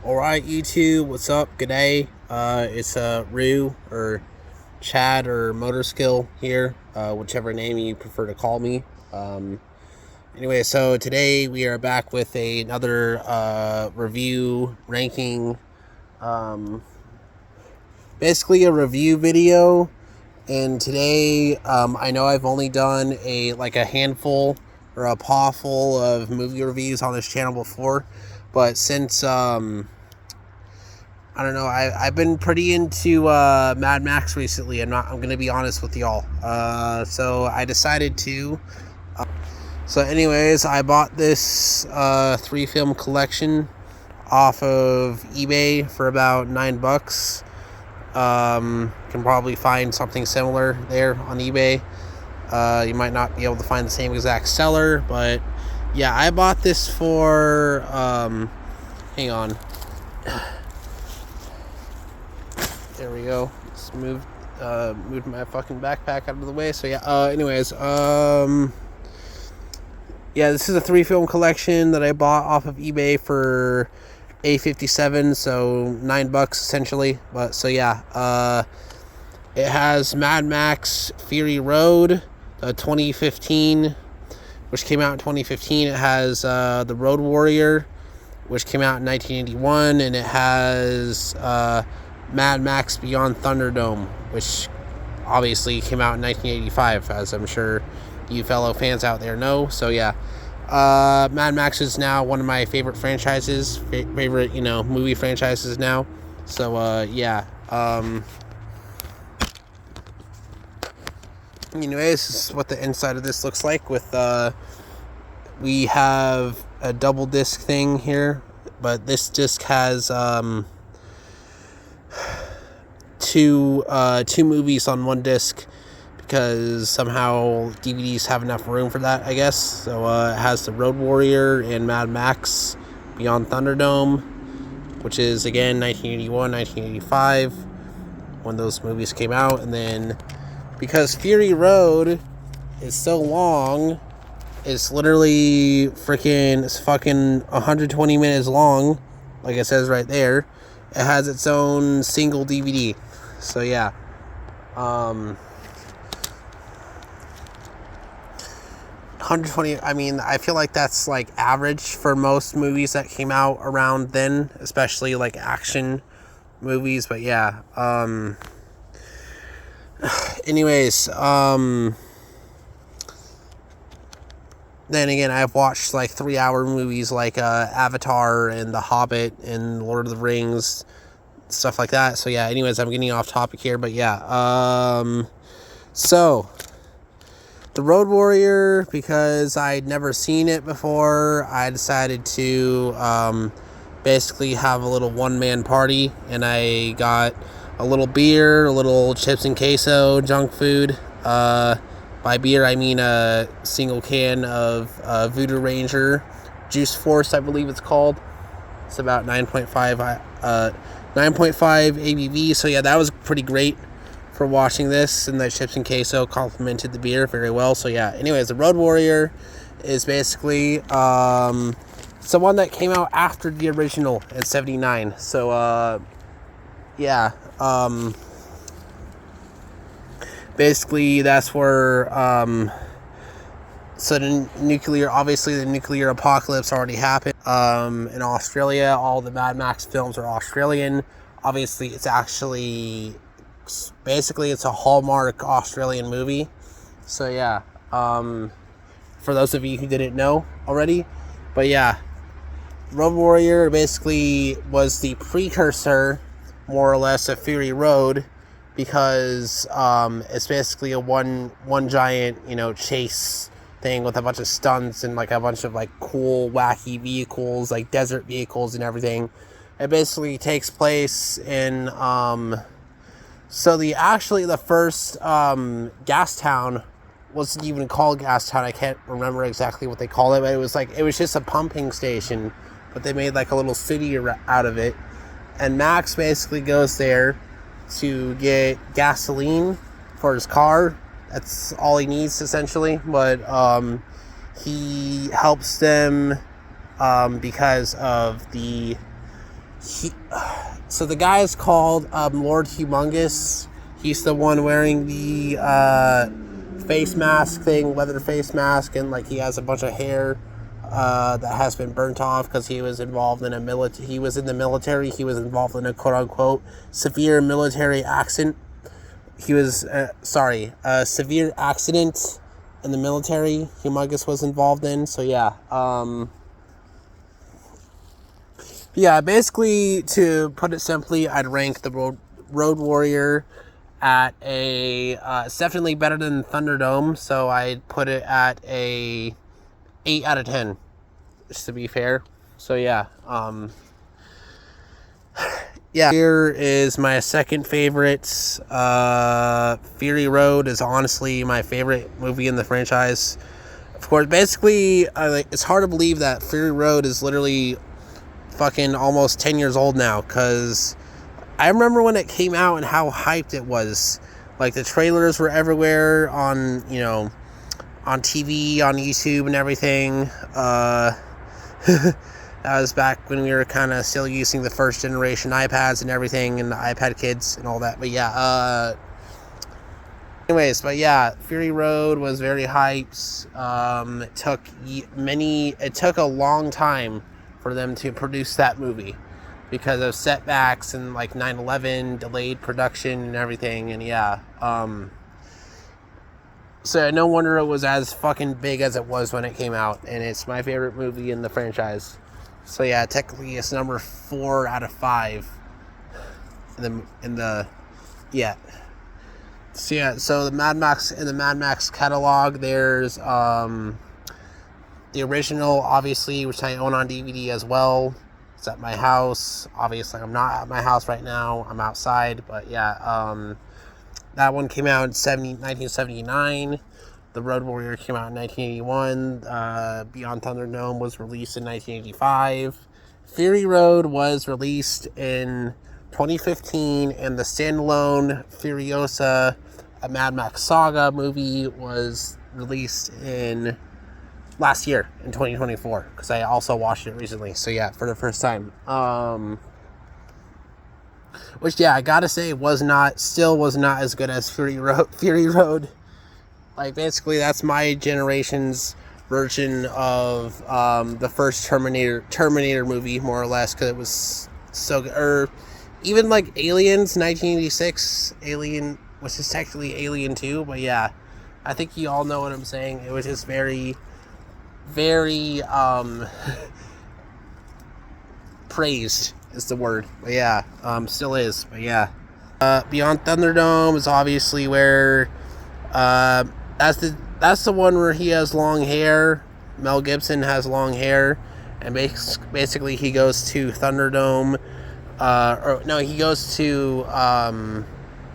Alright, YouTube, what's up? G'day. It's Rue or Chad or Motorskill here, whichever name you prefer to call me. Anyway, so today we are back with another review ranking, basically a review video. And today, I know I've only done a handful or a paw full of movie reviews on this channel before, but since I don't know, I've been pretty into Mad Max recently. I'm gonna be honest with y'all. So I decided to. So anyways, I bought this 3-film collection off of eBay for about $9. Can probably find something similar there on eBay. You might not be able to find the same exact seller, but yeah, I bought this for hang on, there we go. Just moved my fucking backpack out of the way. So yeah, anyways, yeah, this is a 3-film collection that I bought off of eBay for $8.57, so $9 essentially. But so yeah, it has Mad Max Fury Road, 2015, which came out in 2015. It has The Road Warrior, which came out in 1981, and it has Mad Max Beyond Thunderdome, which obviously came out in 1985, as I'm sure you fellow fans out there know. So yeah, Mad Max is now one of my favorite franchises, favorite movie franchises now. So yeah. Anyways, this is what the inside of this looks like. With we have a double disc thing here, but this disc has two movies on one disc, because somehow DVDs have enough room for that, I guess. So it has The Road Warrior and Mad Max Beyond Thunderdome, which is again 1981, 1985 when those movies came out. And then because Fury Road is so long, it's fucking 120 minutes long, like it says right there. It has its own single DVD. So yeah, 120. I mean, I feel like that's like average for most movies that came out around then, especially like action movies. But yeah, anyways, then again, I've watched like 3-hour movies like Avatar and The Hobbit and Lord of the Rings, stuff like that. So yeah, anyways, I'm getting off topic here, but yeah, so The Road Warrior, because I'd never seen it before, I decided to basically have a little one-man party, and I got a little beer, a little chips and queso, junk food. By beer, I mean a single can of Voodoo Ranger Juice Force, I believe it's called. It's about 9.5 ABV. So yeah, that was pretty great for watching this, and the chips and queso complemented the beer very well. So yeah, anyways, The Road Warrior is basically it's the one that came out after the original in 79. So yeah, basically that's where so the nuclear apocalypse already happened in Australia. All the Mad Max films are Australian. Obviously, it's actually basically it's a Hallmark Australian movie. So yeah, for those of you who didn't know already. But yeah, Road Warrior basically was the precursor, more or less, of Fury Road, because it's basically a one giant chase thing with a bunch of stunts and like a bunch of like cool wacky vehicles, like desert vehicles and everything. It basically takes place in so the first gas town wasn't even called Gas Town. I can't remember exactly what they called it, but it was just a pumping station, but they made like a little city out of it. And Max basically goes there to get gasoline for his car. That's all he needs, essentially. But he helps them because of the he, so the guy is called Lord Humongous. He's the one wearing the face mask thing, leather face mask, and like he has a bunch of hair that has been burnt off because he was involved in he was in the military. He was involved in a quote unquote severe military accident. He was a severe accident in the military. Humongous was involved in. So yeah. Yeah, basically, to put it simply, I'd rank the Road Warrior at it's definitely better than Thunderdome, so I'd put it at a 8 out of 10, just to be fair. So yeah, here is my second favorite. Fury Road is honestly my favorite movie in the franchise. Of course, basically, it's hard to believe that Fury Road is literally fucking almost 10 years old now, because I remember when it came out and how hyped it was. Like, the trailers were everywhere on, on TV, on YouTube and everything. That was back when we were kind of still using the first generation iPads and everything, and the iPad kids and all that. But yeah, Fury Road was very hyped. It took a long time for them to produce that movie because of setbacks and like 9/11 delayed production and everything. And yeah, so no wonder it was as fucking big as it was when it came out, and it's my favorite movie in the franchise. So yeah, technically it's number 4 out of 5 So the Mad Max catalog, there's the original, obviously, which I own on DVD as well. It's at my house. Obviously, I'm not at my house right now. I'm outside. But yeah, that one came out in 1979. The Road Warrior came out in 1981. Beyond Thunderdome was released in 1985. Fury Road was released in 2015. And the standalone Furiosa, a Mad Max Saga movie, was released in last year in 2024, because I also watched it recently. So yeah, for the first time. Which yeah, I gotta say was not as good as Fury Road. Like, basically that's my generation's version of the first Terminator movie, more or less, because it was so good. Or even like Aliens 1986, Alien, which is technically Alien 2, but yeah, I think you all know what I'm saying. It was just very praised is the word. But yeah, still is. But yeah, Beyond Thunderdome is obviously where that's the one where he has long hair. Mel Gibson has long hair, and basically he goes to Thunderdome, he goes to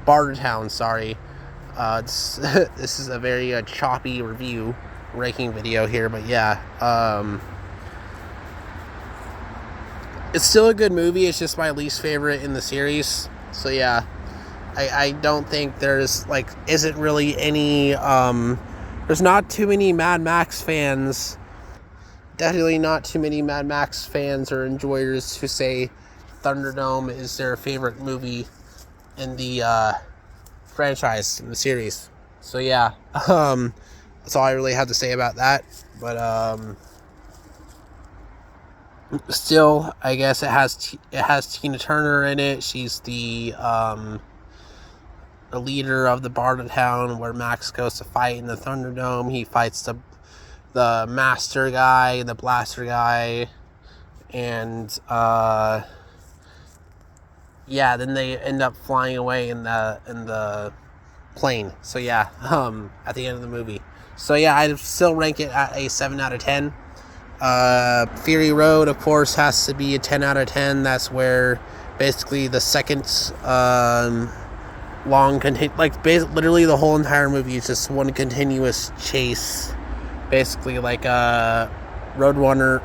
Bartertown. Sorry, this is a very choppy review ranking video here, but yeah, it's still a good movie. It's just my least favorite in the series. So yeah, I don't think there's isn't really any there's not too many Mad Max fans, definitely not too many Mad Max fans or enjoyers who say Thunderdome is their favorite movie in the franchise, in the series. So yeah, that's all I really have to say about that. But still, I guess it has Tina Turner in it. She's the leader of the Bartertown where Max goes to fight in the Thunderdome. He fights the master guy and the blaster guy, and then they end up flying away in the plane. So yeah, at the end of the movie. So yeah, I still rank it at a 7 out of 10. Fury Road, of course, has to be a 10 out of 10. That's where basically the second literally the whole entire movie is just one continuous chase, basically like Roadrunner.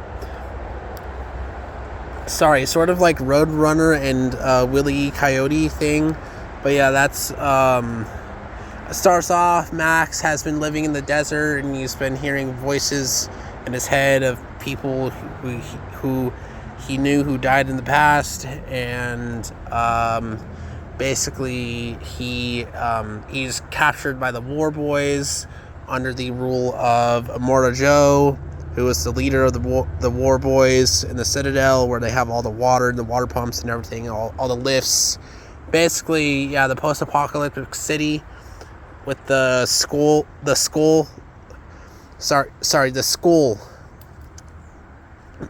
Sorry, sort of like Roadrunner and Wile E. Coyote thing. But yeah, that's it starts off, Max has been living in the desert, and he's been hearing voices in his head of people who he knew who died in the past, and basically he's captured by the War Boys under the rule of Immortal Joe, who was the leader of the War Boys in the Citadel, where they have all the water and the water pumps and everything, all the lifts. Basically, yeah, the post-apocalyptic city with the school.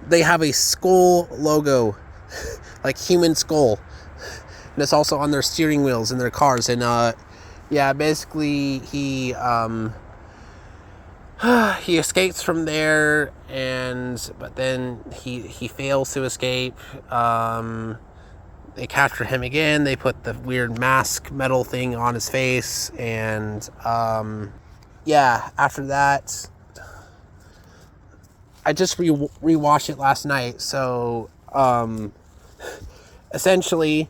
They have a skull logo, like human skull, and it's also on their steering wheels in their cars. And yeah, basically he escapes from there, but then he fails to escape. They capture him again. They put the weird mask metal thing on his face, and yeah, after that, I just rewatched it last night. So essentially,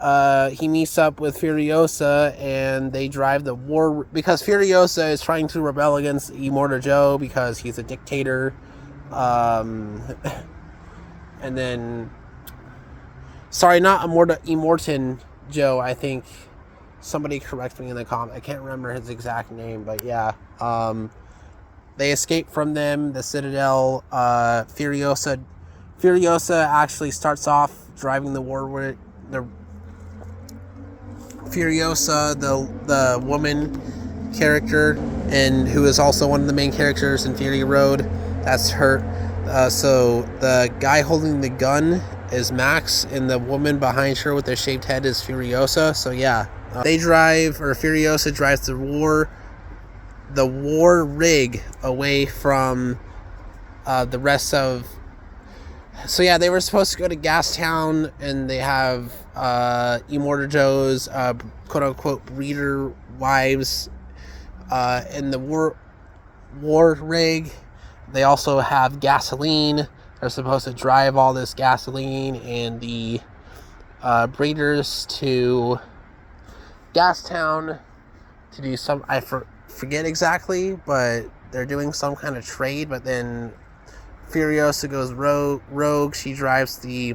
he meets up with Furiosa, and they drive the war, because Furiosa is trying to rebel against Immortal Joe because he's a dictator. And then, sorry, not Immortan Joe. I think somebody correct me in the comment. I can't remember his exact name, but yeah. They escape from them, the Citadel. Furiosa actually starts off driving the war with the Furiosa, the woman character, and who is also one of the main characters in Fury Road. That's her. So the guy holding the gun is Max, and the woman behind her with the shaved head is Furiosa. So yeah, Furiosa drives the war rig away from the rest of. So yeah, they were supposed to go to Gastown, and they have Immortal Joe's quote-unquote breeder wives in the war rig. They also have gasoline. They're supposed to drive all this gasoline and the breeders to Gastown to do some, I forget exactly, but they're doing some kind of trade. But then Furiosa goes rogue. She drives the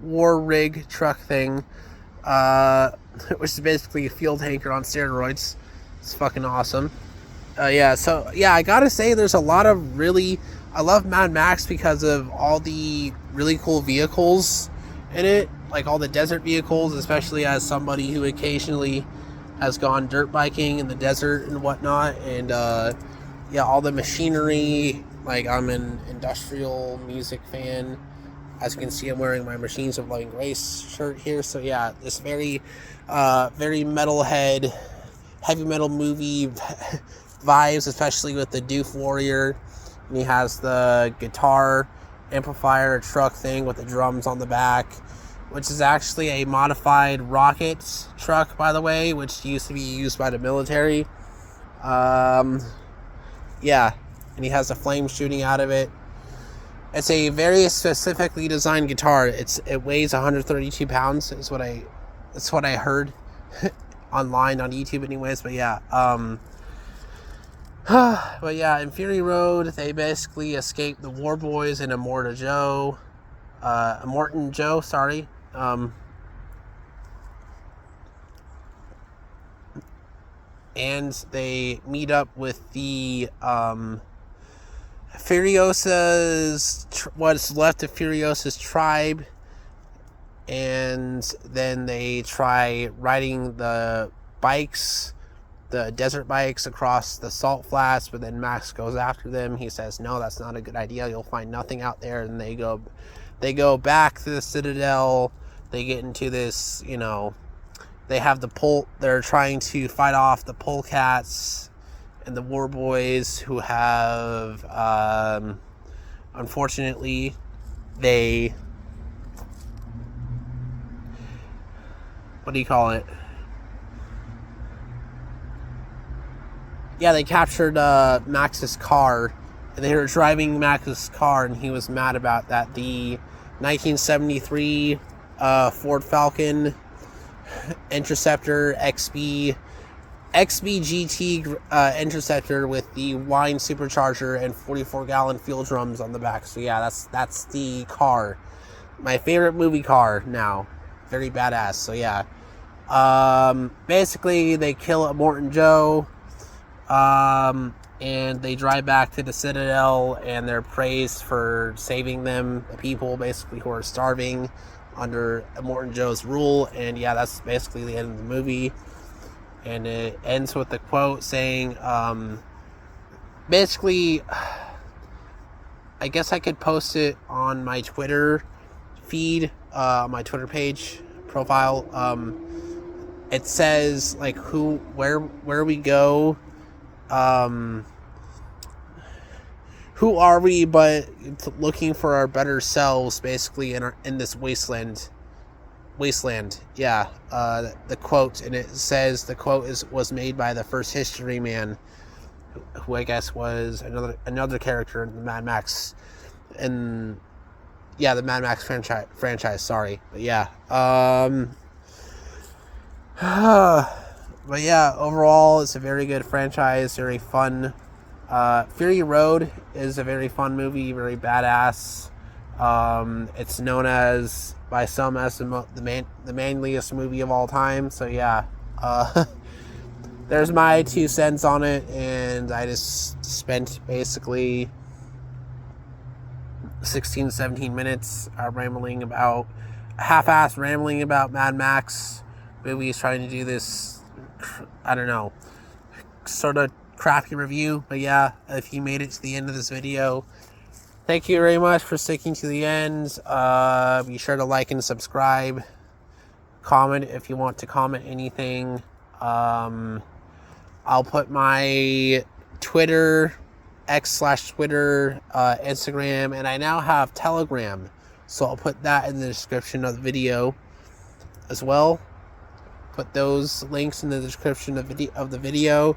war rig truck thing, which is basically a fuel tanker on steroids. It's fucking awesome. Yeah, so yeah, I gotta say, there's a lot of I love Mad Max because of all the really cool vehicles in it, like all the desert vehicles, especially as somebody who occasionally has gone dirt biking in the desert and whatnot. And yeah, all the machinery. Like, I'm an industrial music fan. As you can see, I'm wearing my Machines of Loving Grace shirt here. So yeah, this very metalhead, heavy metal movie vibes, especially with the Doof Warrior. And he has the guitar amplifier truck thing with the drums on the back, which is actually a modified rocket truck, by the way, which used to be used by the military. Yeah, and he has a flame shooting out of it. It's a very specifically designed guitar. It weighs 132 pounds. That's what I heard online on YouTube, anyways. But yeah, but yeah, in Fury Road, they basically escape the War Boys and Immortan Joe. And they meet up with the Furiosa's what's left of Furiosa's tribe, and then they try riding the desert bikes across the salt flats, but then Max goes after them. He says, no, that's not a good idea. You'll find nothing out there. And they go back to the Citadel. They get into this, they have they're trying to fight off the polecats and the War Boys, who have, unfortunately, they captured Max's car, and they were driving Max's car, and he was mad about that. The 1973 Ford Falcon Interceptor XB XBGT Interceptor with the wine supercharger and 44-gallon fuel drums on the back. So yeah, that's the car. My favorite movie car now. Very badass. So yeah. Basically, they kill Morton Joe. And they drive back to the Citadel, and they're praised for saving them, the people basically who are starving under Morton Joe's rule. And yeah, that's basically the end of the movie. And it ends with the quote saying, basically, I guess I could post it on my Twitter feed, my Twitter page profile. It says like where we go, who are we but looking for our better selves, basically in this wasteland. Yeah. The quote, and it says the quote was made by the first history man, who I guess was another character in the Mad Max, and yeah, the Mad Max franchise. Sorry, but yeah. But yeah, overall, it's a very good franchise, very fun. Fury Road is a very fun movie, very badass. It's known as by some as the manliest movie of all time. So yeah, there's my 2 cents on it, and I just spent basically 16-17 minutes half-assed rambling about Mad Max movies, trying to do this, I don't know, sort of crappy review. But yeah, if you made it to the end of this video, thank you very much for sticking to the end. Be sure to like and subscribe. Comment if you want to comment anything. I'll put my Twitter, X/Twitter, Instagram, and I now have Telegram, so I'll put that in the description of the video as well. Put those links in the description of the video.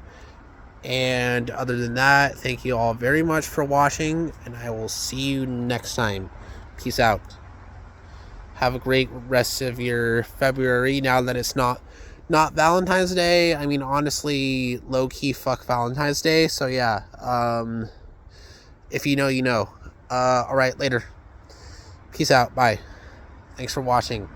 And other than that, thank you all very much for watching, and I will see you next time. Peace out. Have a great rest of your February, now that it's not Valentine's Day. I mean, honestly, low-key fuck Valentine's Day. So yeah, if you know, you know. Alright, later. Peace out. Bye. Thanks for watching.